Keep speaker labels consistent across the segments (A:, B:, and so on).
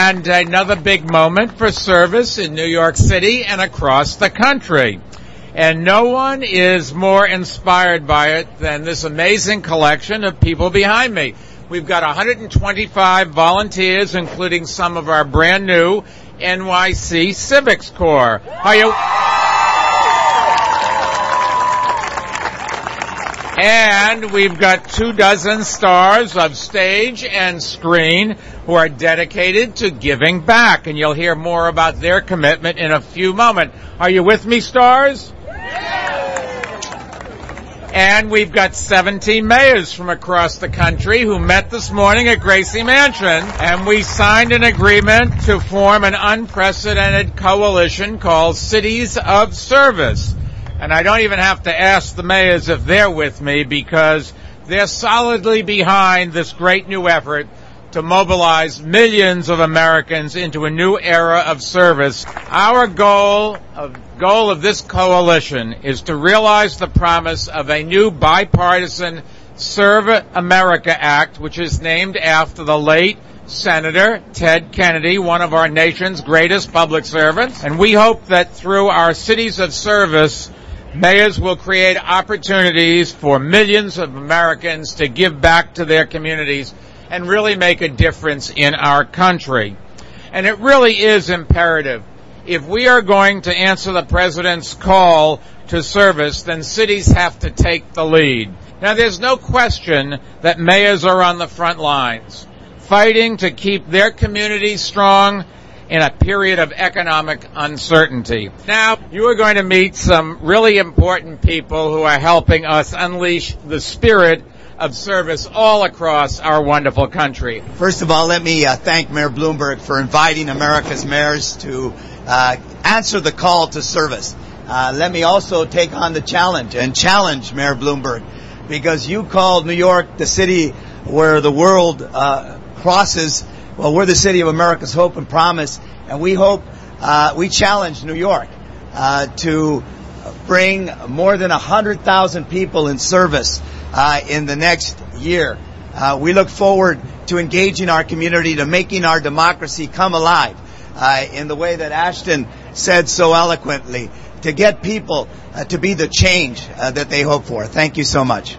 A: And another big moment for service in New York City and across the country. And no one is more inspired by it than this amazing collection of people behind me. We've got 125 volunteers, including some of our brand new NYC Civics Corps. Are you? And we've got 24 stars of stage and screen who are dedicated to giving back. And you'll hear more about their commitment in a few moments. Are you with me, stars? And we've got 17 mayors from across the country who met this morning at Gracie Mansion. And we signed an agreement to form an unprecedented coalition called Cities of Service. And I don't even have to ask the mayors if they're with me because they're solidly behind this great new effort to mobilize millions of Americans into a new era of service. Our goal of this coalition is to realize the promise of a new bipartisan Serve America Act, which is named after the late Senator Ted Kennedy, one of our nation's greatest public servants. And we hope that through our Cities of Service, mayors will create opportunities for millions of Americans to give back to their communities and really make a difference in our country. And it really is imperative. If we are going to answer the president's call to service, then cities have to take the lead. Now, there's no question that mayors are on the front lines, fighting to keep their communities strong in a period of economic uncertainty. Now, you are going to meet some really important people who are helping us unleash the spirit of service all across our wonderful country.
B: First of all, let me thank Mayor Bloomberg for inviting America's mayors to answer the call to service. Let me also take on the challenge and challenge Mayor Bloomberg, because you called New York the city where the world crosses. Well, we're the city of America's hope and promise, and we challenge New York to bring more than 100,000 people in service in the next year. We look forward to engaging our community, to making our democracy come alive in the way that Ashton said so eloquently, to get people to be the change that they hope for. Thank you so much.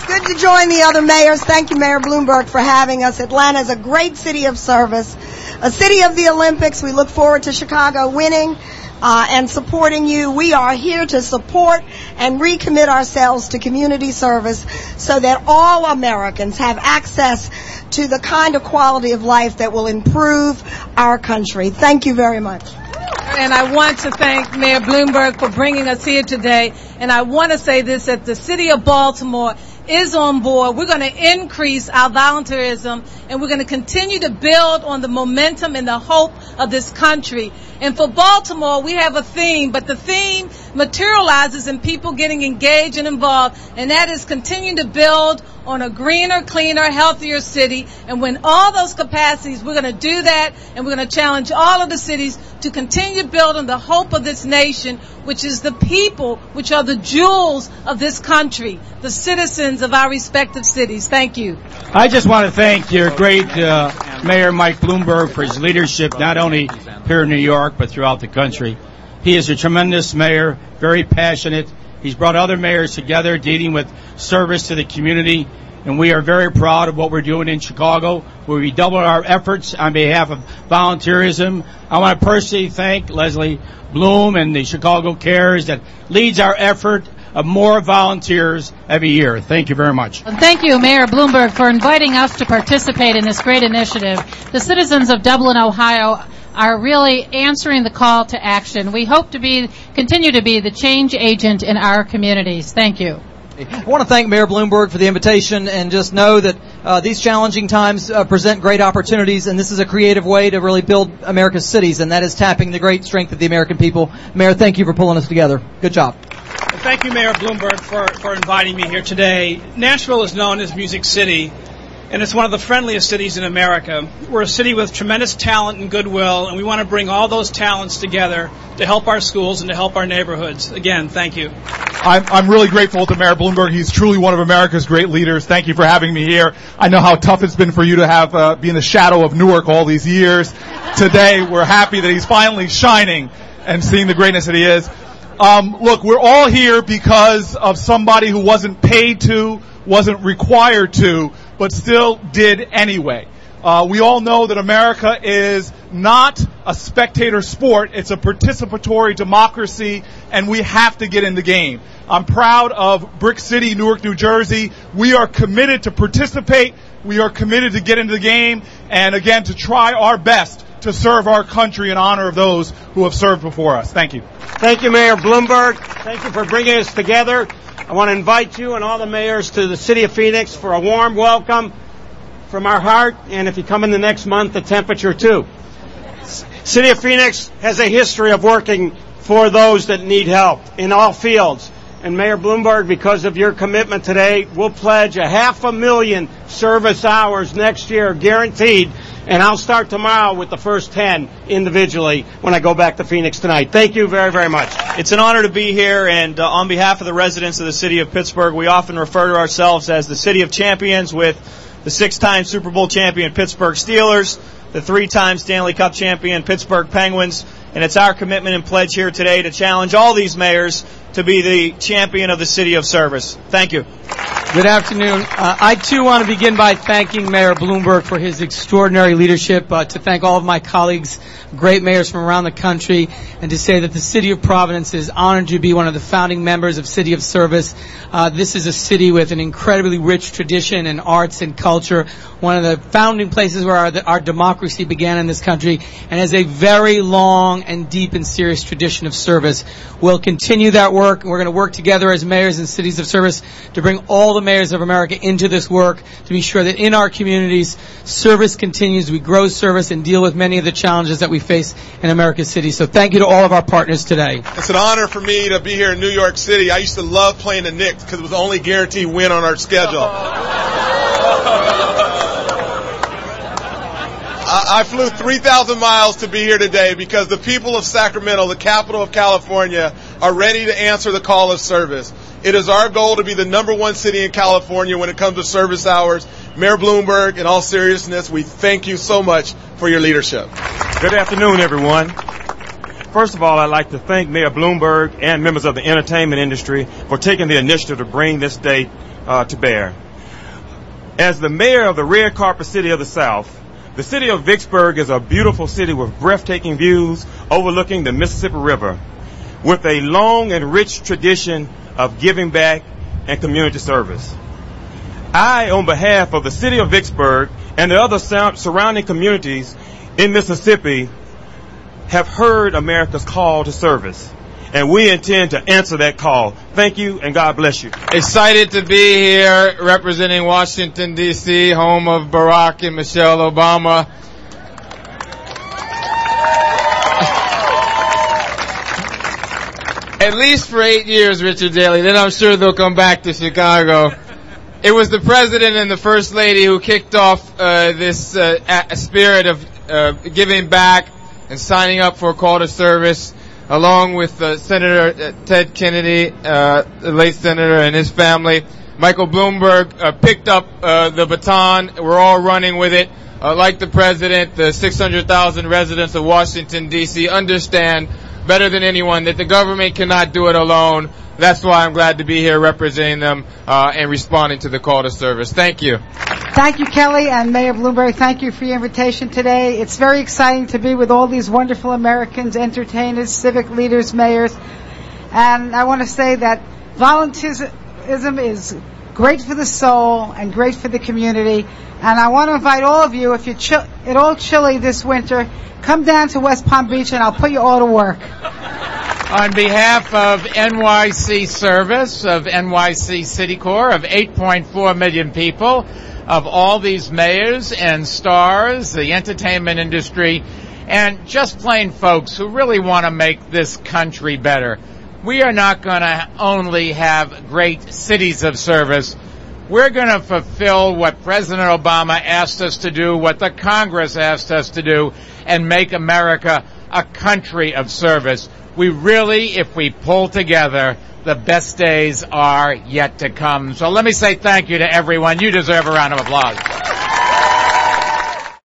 C: Good to join the other mayors. Thank you, Mayor Bloomberg, for having us. Atlanta is a great city of service, a city of the Olympics. We look forward to Chicago winning and supporting you. We are here to support and recommit ourselves to community service so that all Americans have access to the kind of quality of life that will improve our country. Thank you very much.
D: And I want to thank Mayor Bloomberg for bringing us here today. And I want to say this, that the city of Baltimore is on board. We're going to increase our volunteerism, and we're going to continue to build on the momentum and the hope of this country. And for Baltimore, we have a theme, but the theme materializes in people getting engaged and involved, and that is continuing to build on a greener, cleaner, healthier city. And when all those capacities, we're going to do that, and we're going to challenge all of the cities to continue to build on the hope of this nation, which is the people, which are the jewels of this country, the citizens of our respective cities. Thank you.
E: I just want to thank your great Mayor Mike Bloomberg for his leadership, not only here in New York, but throughout the country. He is a tremendous mayor, very passionate. He's brought other mayors together, dealing with service to the community, and we are very proud of what we're doing in Chicago, where we double our efforts on behalf of volunteerism. I want to personally thank Leslie Bloom and the Chicago Cares that leads our effort of more volunteers every year. Thank you very much.
F: Thank you, Mayor Bloomberg, for inviting us to participate in this great initiative. The citizens of Dublin, Ohio are really answering the call to action. We hope to continue to be the change agent in our communities. Thank you.
G: I want to thank Mayor Bloomberg for the invitation, and just know that these challenging times present great opportunities, and this is a creative way to really build America's cities, and that is tapping the great strength of the American people. Mayor, thank you for pulling us together. Good job.
H: Well, thank you, Mayor Bloomberg, for inviting me here today. Nashville is known as Music City, and it's one of the friendliest cities in America. We're a city with tremendous talent and goodwill, and we want to bring all those talents together to help our schools and to help our neighborhoods. Again, thank you.
I: I'm really grateful to Mayor Bloomberg. He's truly one of America's great leaders. Thank you for having me here. I know how tough it's been for you to have be in the shadow of Newark all these years. Today, we're happy that he's finally shining and seeing the greatness that he is. Look, we're all here because of somebody who wasn't paid to, wasn't required to, but still did anyway. We all know that America is not a spectator sport. It's a participatory democracy, and we have to get in the game. I'm proud of Brick City, Newark, New Jersey. We are committed to participate. We are committed to get into the game, and again, to try our best to serve our country in honor of those who have served before us. Thank you.
J: Thank you, Mayor Bloomberg. Thank you for bringing us together. I want to invite you and all the mayors to the city of Phoenix for a warm welcome from our heart, and if you come in the next month, the temperature too. City of Phoenix has a history of working for those that need help in all fields. And Mayor Bloomberg, because of your commitment today, we'll pledge 500,000 service hours next year, guaranteed. And I'll start tomorrow with the first 10 individually when I go back to Phoenix tonight. Thank you very, very much.
K: It's an honor to be here, and on behalf of the residents of the city of Pittsburgh, we often refer to ourselves as the City of Champions, with the 6-time Super Bowl champion Pittsburgh Steelers, the 3-time Stanley Cup champion Pittsburgh Penguins, and it's our commitment and pledge here today to challenge all these mayors to be the champion of the city of service. Thank you.
L: Good afternoon. I, too, want to begin by thanking Mayor Bloomberg for his extraordinary leadership, to thank all of my colleagues, great mayors from around the country, and to say that the City of Providence is honored to be one of the founding members of City of Service. This is a city with an incredibly rich tradition in arts and culture, one of the founding places where our democracy began in this country, and has a very long and deep and serious tradition of service. We'll continue that work. We're going to work together as mayors and cities of service to bring all the mayors of America into this work, to be sure that in our communities, service continues, we grow service and deal with many of the challenges that we face in America's cities. So thank you to all of our partners today.
M: It's an honor for me to be here in New York City. I used to love playing the Knicks because it was the only guaranteed win on our schedule. I flew 3,000 miles to be here today because the people of Sacramento, the capital of California, are ready to answer the call of service. It is our goal to be the #1 city in California when it comes to service hours. Mayor Bloomberg, in all seriousness, we thank you so much for your leadership.
N: Good afternoon, everyone. First of all, I'd like to thank Mayor Bloomberg and members of the entertainment industry for taking the initiative to bring this day to bear. As the mayor of the red carpet city of the South, the city of Vicksburg is a beautiful city with breathtaking views overlooking the Mississippi River, with a long and rich tradition of giving back and community service. I, on behalf of the city of Vicksburg and the other surrounding communities in Mississippi, have heard America's call to service, and we intend to answer that call. Thank you, and God bless you.
A: Excited to be here representing Washington, D.C., home of Barack and Michelle Obama. At least for 8 years, Richard Daley. Then I'm sure they'll come back to Chicago. It was the President and the First Lady who kicked off this spirit of giving back and signing up for a call to service, along with Senator Ted Kennedy, the late senator, and his family. Michael Bloomberg picked up the baton. We're all running with it. Like the President, the 600,000 residents of Washington, D.C. understand better than anyone that the government cannot do it alone. That's why I'm glad to be here representing them and responding to the call to service. Thank you.
O: Thank you, Kelly, and Mayor Bloomberg, thank you for your invitation today. It's very exciting to be with all these wonderful Americans, entertainers, civic leaders, mayors. And I want to say that volunteerism is great for the soul and great for the community. And I want to invite all of you, if you're at all chilly this winter, come down to West Palm Beach and I'll put you all to work.
A: On behalf of NYC Service, of NYC City Corps, of 8.4 million people, of all these mayors and stars, the entertainment industry, and just plain folks who really want to make this country better, we are not going to only have great cities of service. We're going to fulfill what President Obama asked us to do, what the Congress asked us to do, and make America a country of service. We really, if we pull together, the best days are yet to come. So let me say thank you to everyone. You deserve a round of applause.